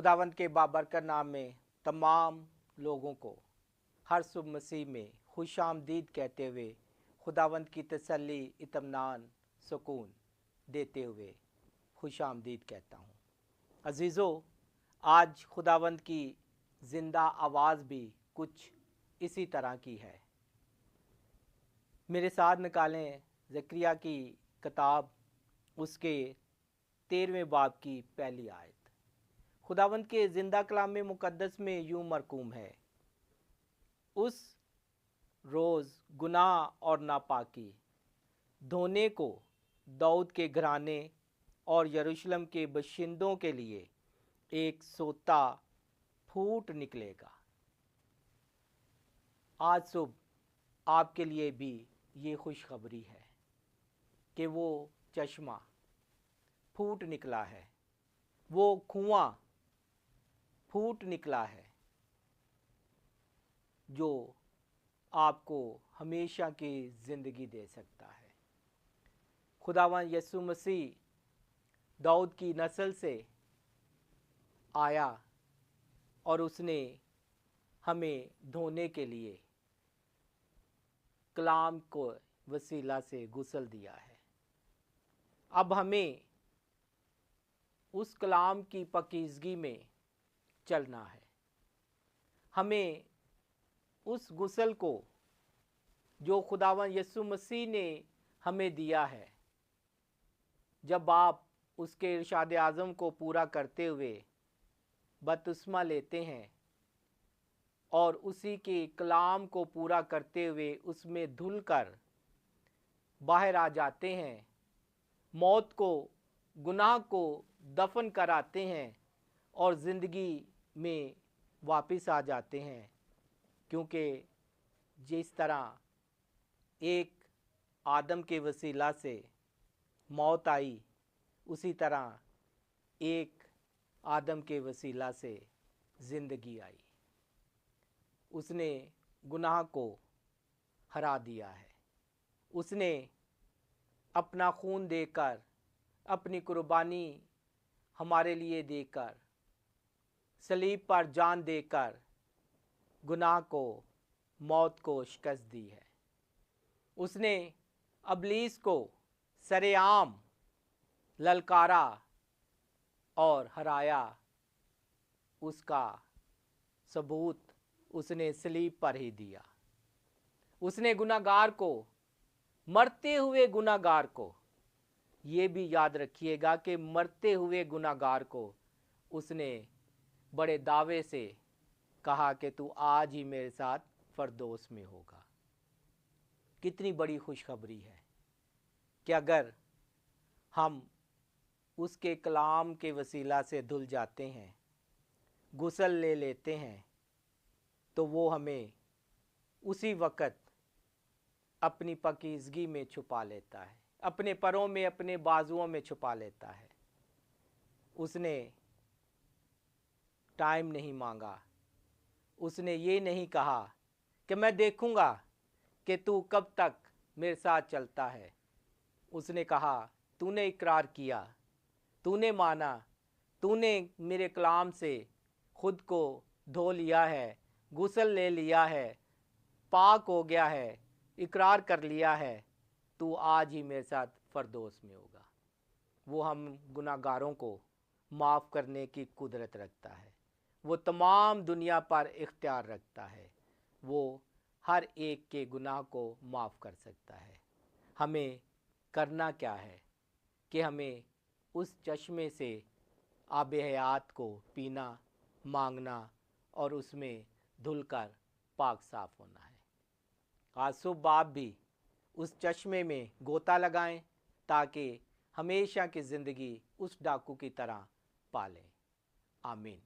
खुदावंद के बाबरकत नाम में तमाम लोगों को हर सुबह मसीह में खुश आमदीद कहते हुए खुदावंद की तसल्ली, इत्मीनान, सुकून देते हुए खुश आमदीद कहता हूँ। अजीज़ों, आज खुदावंद की ज़िंदा आवाज़ भी कुछ इसी तरह की है। मेरे साथ निकालें ज़करिया की किताब, उसके 13वें बाब की पहली आयत। खुदावंद के ज़िंदा कलाम में मुक़द्दस में यूँ मरकूम है, उस रोज़ गुनाह और नापाकी धोने को दाऊद के घराने और यरूशलेम के बशिंदों के लिए एक सोता फूट निकलेगा। आज सुबह आपके लिए भी ये खुशखबरी है कि वो चश्मा फूट निकला है, वो कुआं फूट निकला है जो आपको हमेशा की ज़िंदगी दे सकता है। खुदावंद यीशु मसीह दाऊद की नस्ल से आया और उसने हमें धोने के लिए कलाम को वसीला से गुस्ल दिया है। अब हमें उस कलाम की पाकीज़गी में चलना है। हमें उस गुस्ल को जो खुदावंद यीशु मसीह ने हमें दिया है, जब आप उसके इरशाद आज़म को पूरा करते हुए बपतिस्मा लेते हैं और उसी के कलाम को पूरा करते हुए उसमें धुल कर बाहर आ जाते हैं, मौत को, गुनाह को दफन कराते हैं और ज़िंदगी में वापस आ जाते हैं। क्योंकि जिस तरह एक आदम के वसीला से मौत आई, उसी तरह एक आदम के वसीला से ज़िंदगी आई। उसने गुनाह को हरा दिया है। उसने अपना खून देकर, अपनी कुर्बानी हमारे लिए देकर, सलीब पर जान देकर गुनाह को, मौत को शिकस्त दी है। उसने इब्लीस को सरेआम ललकारा और हराया। उसका सबूत उसने सलीब पर ही दिया। उसने गुनाहगार को, मरते हुए गुनाहगार को, ये भी याद रखिएगा कि मरते हुए गुनाहगार को उसने बड़े दावे से कहा कि तू आज ही मेरे साथ फरदौस में होगा। कितनी बड़ी खुशखबरी है कि अगर हम उसके कलाम के वसीला से धुल जाते हैं, गुस्ल ले लेते हैं, तो वो हमें उसी वक़्त अपनी पाकीज़गी में छुपा लेता है, अपने परों में, अपने बाजुओं में छुपा लेता है। उसने टाइम नहीं मांगा। उसने ये नहीं कहा कि मैं देखूंगा कि तू कब तक मेरे साथ चलता है। उसने कहा, तूने इकरार किया, तूने माना, तूने मेरे कलाम से खुद को धो लिया है, गुस्ल ले लिया है, पाक हो गया है, इकरार कर लिया है, तू आज ही मेरे साथ फरदौस में होगा। वो हम गुनाहगारों को माफ़ करने की कुदरत रखता है। वो तमाम दुनिया पर इख्तियार रखता है। वो हर एक के गुनाह को माफ़ कर सकता है। हमें करना क्या है कि हमें उस चश्मे से आब हयात को पीना, मांगना और उसमें धुलकर पाक साफ़ होना है। आज सुबह आप भी उस चश्मे में गोता लगाएं ताकि हमेशा की ज़िंदगी उस डाकू की तरह पालें। आमीन।